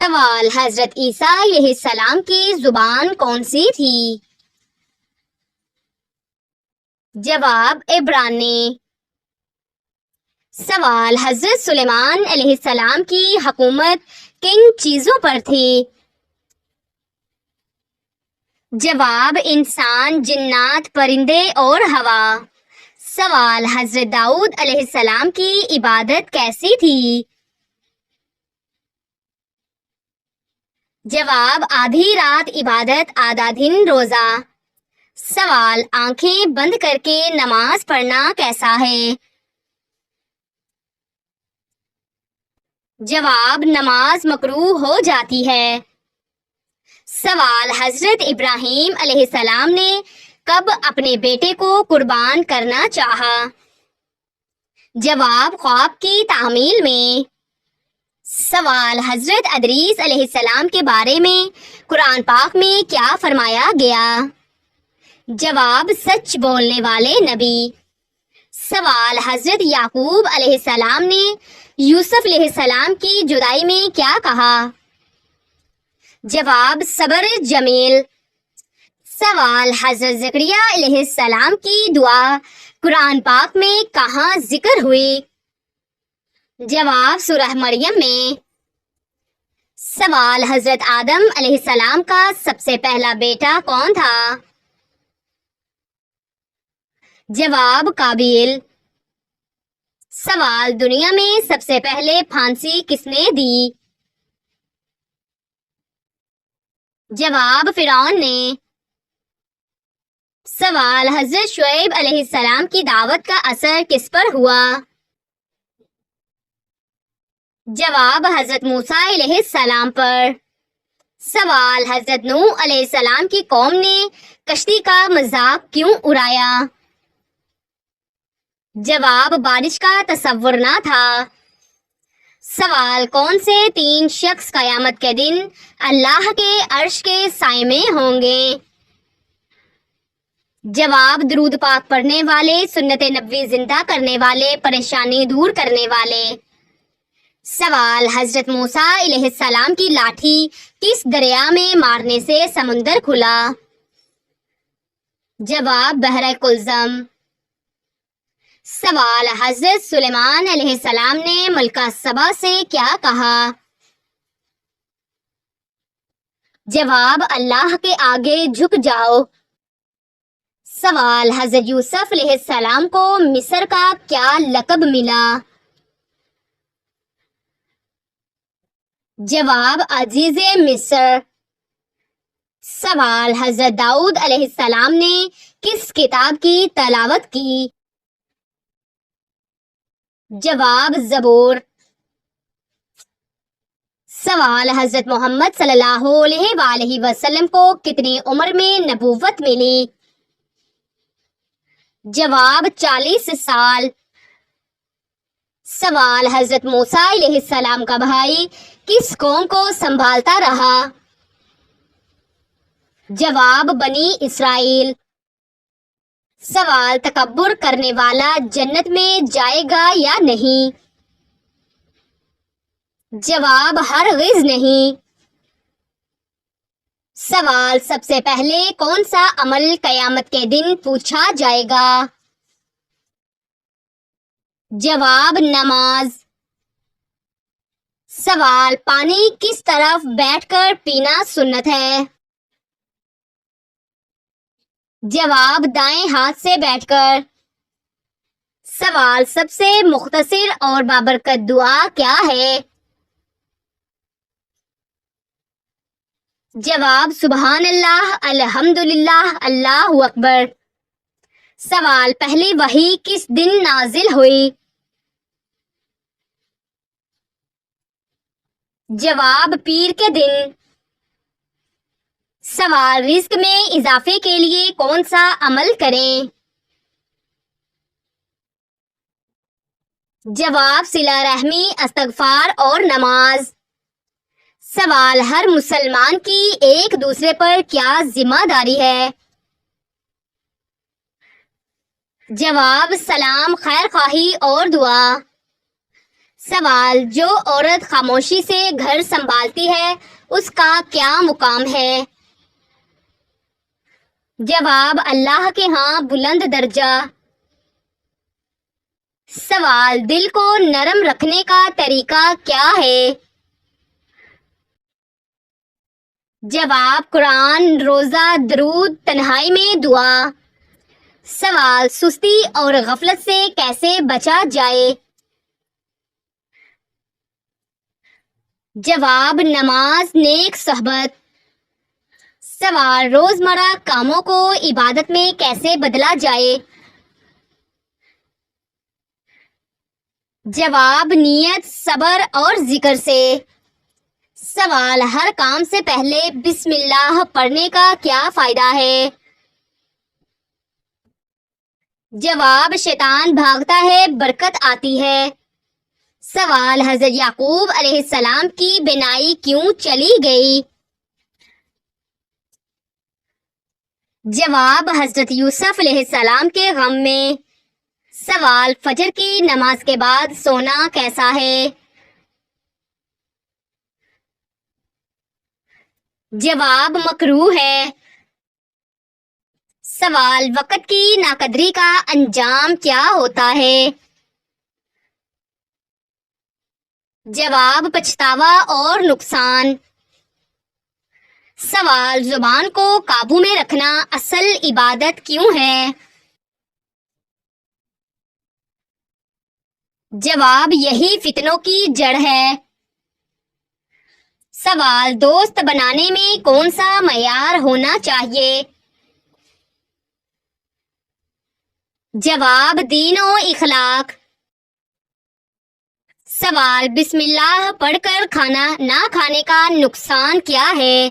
سوال: حضرت عیسیٰ علیہ السلام کی زبان کون سی تھی؟ جواب: عبرانی۔ سوال: حضرت سلیمان علیہ السلام کی حکومت کن چیزوں پر تھی؟ جواب: انسان، جنات، پرندے اور ہوا۔ سوال: حضرت داؤد علیہ السلام کی عبادت کیسی تھی؟ جواب: آدھی رات عبادت، آدھا دن روزہ۔ سوال: آنکھیں بند کر کے نماز پڑھنا کیسا ہے؟ جواب: نماز مکروہ ہو جاتی ہے۔ سوال: حضرت ابراہیم علیہ السلام نے کب اپنے بیٹے کو قربان کرنا چاہا؟ جواب: خواب کی تعمیل میں۔ سوال: حضرت ادریس علیہ السلام کے بارے میں قرآن پاک میں کیا فرمایا گیا؟ جواب: سچ بولنے والے نبی۔ سوال: حضرت یعقوب علیہ السلام نے یوسف علیہ السلام کی جدائی میں کیا کہا؟ جواب: صبر جمیل۔ سوال: حضرت زکریا علیہ السلام کی دعا قرآن پاک میں کہاں ذکر ہوئی؟ جواب: سورہ مریم میں۔ سوال: حضرت آدم علیہ السلام کا سب سے پہلا بیٹا کون تھا؟ جواب: قابیل۔ سوال: دنیا میں سب سے پہلے پھانسی کس نے دی؟ جواب: فرعون نے۔ سوال: حضرت شعیب علیہ السلام کی دعوت کا اثر کس پر ہوا؟ جواب: حضرت موسیٰ علیہ السلام پر۔ سوال: حضرت نوح علیہ السلام کی قوم نے کشتی کا مذاق کیوں اڑایا؟ جواب: بارش کا تصور نہ تھا۔ سوال: کون سے 3 شخص قیامت کے دن اللہ کے عرش کے سائے میں ہوں گے؟ جواب: درود پاک پڑھنے والے، سنت نبوی زندہ کرنے والے، پریشانی دور کرنے والے۔ سوال: حضرت موسیٰ علیہ السلام کی لاٹھی کس دریا میں مارنے سے سمندر کھلا؟ جواب: بحر کلزم۔ سوال: حضرت سلیمان علیہ السلام نے ملکہ سبا سے کیا کہا؟ جواب: اللہ کے آگے جھک جاؤ۔ سوال: حضرت یوسف علیہ السلام کو مصر کا کیا لقب ملا؟ جواب: عزیز مصر۔ سوال: حضرت داؤد علیہ السلام نے کس کتاب کی تلاوت کی؟ جواب: زبور۔ سوال: حضرت محمد صلی اللہ علیہ وآلہ وسلم کو کتنی عمر میں نبوت ملی؟ جواب: 40 سال۔ سوال: حضرت موسیٰ علیہ السلام کا بھائی کس قوم کو سنبھالتا رہا؟ جواب: بنی اسرائیل۔ سوال: تکبر کرنے والا جنت میں جائے گا یا نہیں؟ جواب: ہرگز نہیں۔ سوال: سب سے پہلے کون سا عمل قیامت کے دن پوچھا جائے گا؟ جواب: نماز۔ سوال: پانی کس طرف بیٹھ کر پینا سنت ہے؟ جواب: دائیں ہاتھ سے بیٹھ کر۔ سوال: سب سے مختصر اور بابرکت دعا کیا ہے؟ جواب: سبحان اللہ، الحمدللہ، اللہ اکبر۔ سوال: پہلی وحی کس دن نازل ہوئی؟ جواب: پیر کے دن۔ سوال: رزق میں اضافے کے لیے کون سا عمل کریں؟ جواب: صلہ رحمی، استغفار اور نماز۔ سوال: ہر مسلمان کی ایک دوسرے پر کیا ذمہ داری ہے؟ جواب: سلام، خیر خواہی اور دعا۔ سوال: جو عورت خاموشی سے گھر سنبھالتی ہے اس کا کیا مقام ہے؟ جواب: اللہ کے ہاں بلند درجہ۔ سوال: دل کو نرم رکھنے کا طریقہ کیا ہے؟ جواب: قرآن، روزہ، درود، تنہائی میں دعا۔ سوال: سستی اور غفلت سے کیسے بچا جائے؟ جواب: نماز، نیک صحبت۔ سوال: روزمرہ کاموں کو عبادت میں کیسے بدلا جائے؟ جواب: نیت، صبر اور ذکر سے۔ سوال: ہر کام سے پہلے بسم اللہ پڑھنے کا کیا فائدہ ہے؟ جواب: شیطان بھاگتا ہے، برکت آتی ہے۔ سوال: حضرت یعقوب علیہ السلام کی بینائی کیوں چلی گئی؟ جواب: حضرت یوسف علیہ السلام کے غم میں۔ سوال: فجر کی نماز کے بعد سونا کیسا ہے؟ جواب: مکروہ ہے۔ سوال: وقت کی ناقدری کا انجام کیا ہوتا ہے؟ جواب: پچھتاوا اور نقصان۔ سوال: زبان کو قابو میں رکھنا اصل عبادت کیوں ہے؟ جواب: یہی فتنوں کی جڑ ہے۔ سوال: دوست بنانے میں کون سا معیار ہونا چاہیے؟ جواب: دین و اخلاق۔ سوال: بسم اللہ پڑھ کر کھانا نہ کھانے کا نقصان کیا ہے؟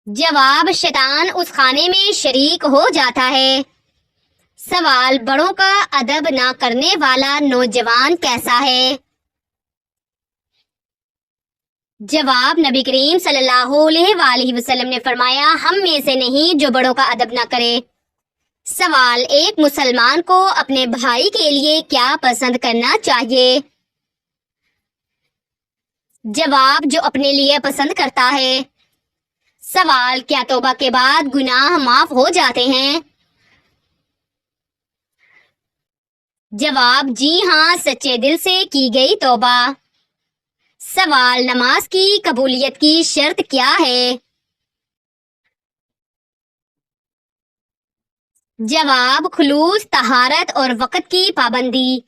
جواب: شیطان اس کھانے میں شریک ہو جاتا ہے۔ سوال: بڑوں کا ادب نہ کرنے والا نوجوان کیسا ہے؟ جواب: نبی کریم صلی اللہ علیہ وآلہ وسلم نے فرمایا، ہم میں سے نہیں جو بڑوں کا ادب نہ کرے۔ سوال: ایک مسلمان کو اپنے بھائی کے لیے کیا پسند کرنا چاہیے؟ جواب: جو اپنے لیے پسند کرتا ہے۔ سوال: کیا توبہ کے بعد گناہ معاف ہو جاتے ہیں؟ جواب: جی ہاں، سچے دل سے کی گئی توبہ۔ سوال: نماز کی قبولیت کی شرط کیا ہے؟ جواب: خلوص، طہارت اور وقت کی پابندی۔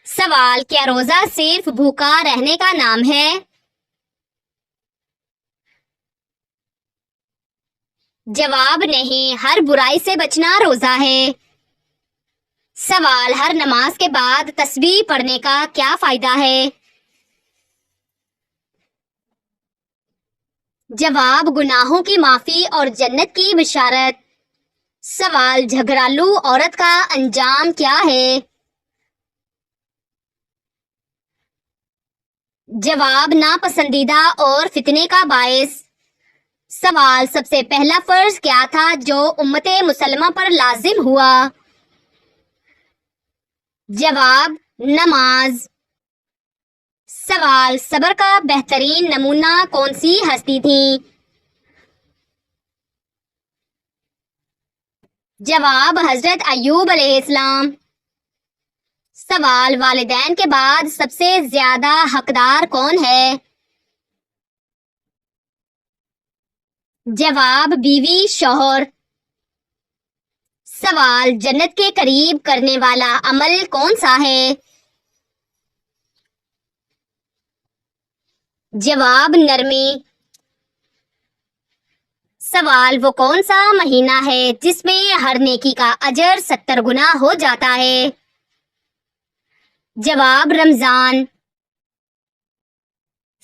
سوال: کیا روزہ صرف بھوکا رہنے کا نام ہے؟ جواب: نہیں، ہر برائی سے بچنا روزہ ہے۔ سوال: ہر نماز کے بعد تسبیح پڑھنے کا کیا فائدہ ہے؟ جواب: گناہوں کی معافی اور جنت کی بشارت۔ سوال: جھگڑالو عورت کا انجام کیا ہے؟ جواب: ناپسندیدہ اور فتنے کا باعث۔ سوال: سب سے پہلا فرض کیا تھا جو امت مسلمہ پر لازم ہوا؟ جواب: نماز۔ سوال: صبر کا بہترین نمونہ کون سی ہستی تھی؟ جواب: حضرت ایوب علیہ السلام۔ سوال: والدین کے بعد سب سے زیادہ حقدار کون ہے؟ جواب: بیوی، شوہر۔ سوال: جنت کے قریب کرنے والا عمل کون سا ہے؟ جواب: نرمی۔ سوال: وہ کون سا مہینہ ہے جس میں ہر نیکی کا اجر 70 گنا ہو جاتا ہے؟ جواب: رمضان۔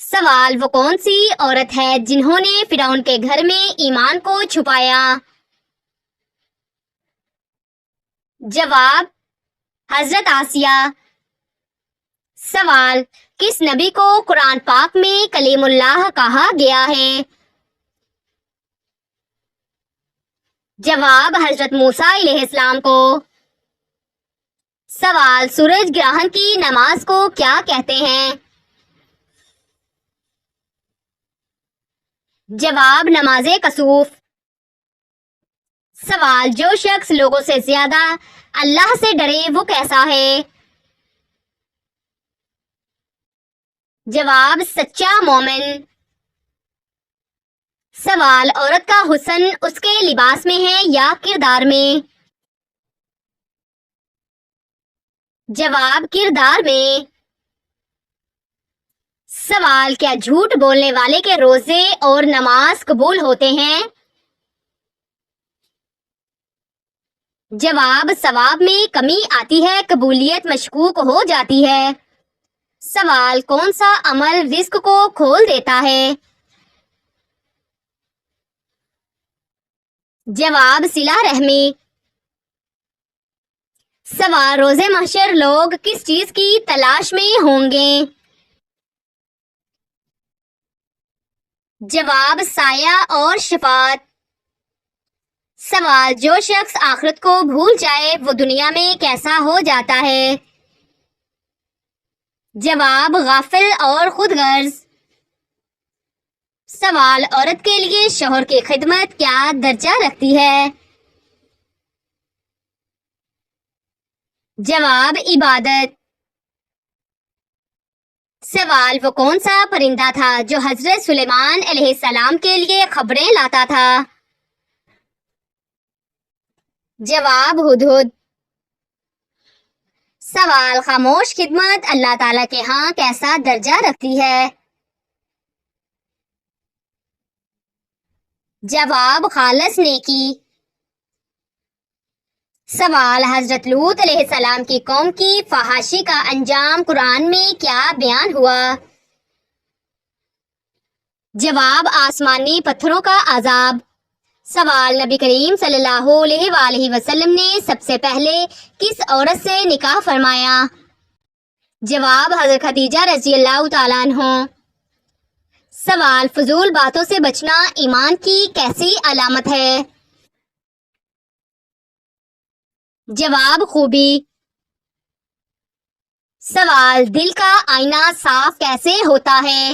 سوال: وہ کون سی عورت ہے جنہوں نے فرعون کے گھر میں ایمان کو چھپایا؟ جواب: حضرت آسیہ۔ سوال: کس نبی کو قرآن پاک میں کلیم اللہ کہا گیا ہے؟ جواب: حضرت موسیٰ علیہ السلام کو۔ سوال سورج گرہن کی نماز کو کیا کہتے ہیں؟ جواب نماز کسوف۔ سوال جو شخص لوگوں سے زیادہ اللہ سے ڈرے وہ کیسا ہے؟ جواب سچا مومن۔ سوال عورت کا حسن اس کے لباس میں ہے یا کردار میں؟ جواب کردار میں۔ سوال کیا جھوٹ بولنے والے کے روزے اور نماز قبول ہوتے ہیں؟ جواب ثواب میں کمی آتی ہے، قبولیت مشکوک ہو جاتی ہے۔ سوال کون سا عمل رزق کو کھول دیتا ہے؟ جواب صلہ رحمی۔ سوال روز محشر لوگ کس چیز کی تلاش میں ہوں گے؟ جواب سایہ اور شفاعت۔ سوال جو شخص آخرت کو بھول جائے وہ دنیا میں کیسا ہو جاتا ہے؟ جواب غافل اور خود غرض۔ سوال عورت کے لیے شوہر کی خدمت کیا درجہ رکھتی ہے؟ جواب عبادت۔ سوال وہ کون سا پرندہ تھا جو حضرت سلیمان علیہ السلام کے لیے خبریں لاتا تھا؟ جواب ہدہد۔ سوال خاموش خدمت اللہ تعالیٰ کے ہاں کیسا درجہ رکھتی ہے؟ جواب خالص نیکی۔ سوال حضرت لوط علیہ السلام کی قوم کی فحاشی کا انجام قرآن میں کیا بیان ہوا؟ جواب آسمانی پتھروں کا عذاب۔ سوال نبی کریم صلی اللہ علیہ وآلہ وسلم نے سب سے پہلے کس عورت سے نکاح فرمایا؟ جواب حضرت خدیجہ رضی اللہ تعالیٰ عنہ۔ سوال فضول باتوں سے بچنا ایمان کی کیسی علامت ہے؟ جواب خوبی۔ سوال دل کا آئینہ صاف کیسے ہوتا ہے؟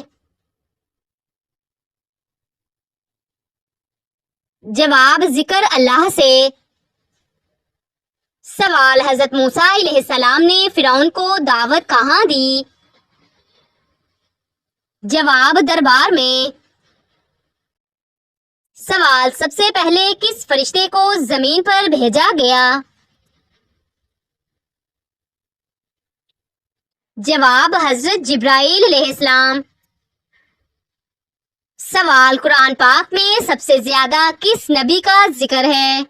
جواب ذکر اللہ سے۔ سوال حضرت موسیٰ علیہ السلام نے فرعون کو دعوت کہاں دی؟ جواب دربار میں۔ سوال سب سے پہلے کس فرشتے کو زمین پر بھیجا گیا؟ جواب حضرت جبرائیل علیہ السلام۔ سوال قرآن پاک میں سب سے زیادہ کس نبی کا ذکر ہے؟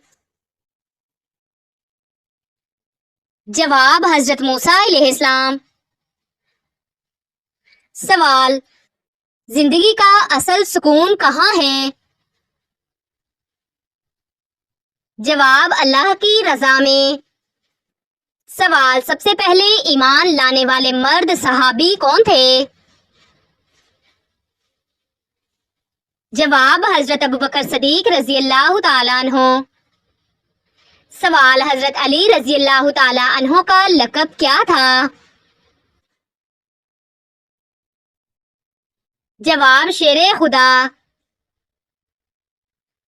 جواب حضرت موسیٰ علیہ السلام۔ سوال زندگی کا اصل سکون کہاں ہے؟ جواب اللہ کی رضا میں۔ سوال سب سے پہلے ایمان لانے والے مرد صحابی کون تھے؟ جواب حضرت ابوبکر صدیق رضی اللہ تعالیٰ عنہ۔ سوال حضرت علی رضی اللہ تعالیٰ عنہ کا لقب کیا تھا؟ جواب شیر خدا۔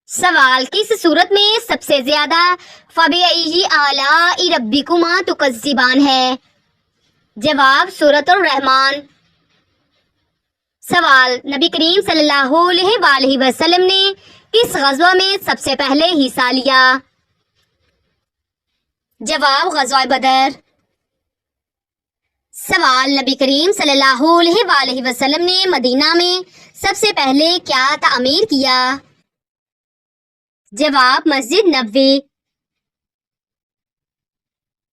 سوال کس صورت میں سب سے زیادہ فَبِأَيِّ آلَاءِ رَبِّكُمَا تُكَذِّبَانِ ہے؟ جواب سورۃ الرحمن۔ سوال نبی کریم صلی اللہ علیہ وآلہ وسلم نے کس غزوہ میں سب سے پہلے حصہ لیا؟ جواب غزوہ بدر۔ سوال نبی کریم صلی اللہ علیہ وآلہ وسلم نے مدینہ میں سب سے پہلے کیا تعمیر کیا؟ جواب مسجد نبوی۔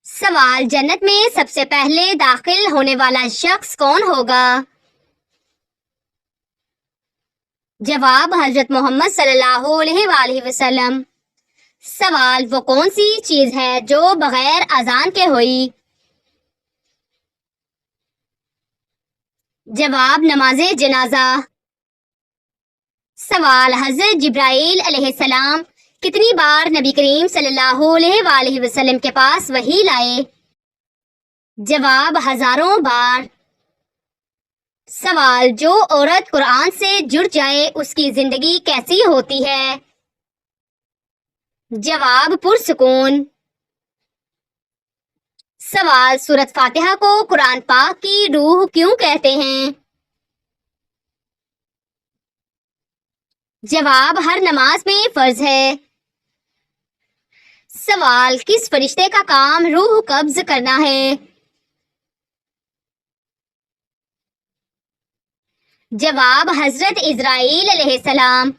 سوال جنت میں سب سے پہلے داخل ہونے والا شخص کون ہوگا؟ جواب حضرت محمد صلی اللہ علیہ وآلہ وسلم۔ سوال وہ کون سی چیز ہے جو بغیر اذان کے ہوئی؟ جواب نماز جنازہ۔ سوال حضرت جبرائیل علیہ السلام کتنی بار نبی کریم صلی اللہ علیہ وآلہ وسلم کے پاس وحی لائے؟ جواب ہزاروں بار. سوال جو عورت قرآن سے جڑ جائے اس کی زندگی کیسی ہوتی ہے؟ جواب پرسکون. سوال سورۃ فاتحہ کو قرآن پاک کی روح کیوں کہتے ہیں؟ جواب ہر نماز میں فرض ہے. سوال کس فرشتے کا کام روح قبض کرنا ہے؟ جواب حضرت اسرائیل علیہ السلام.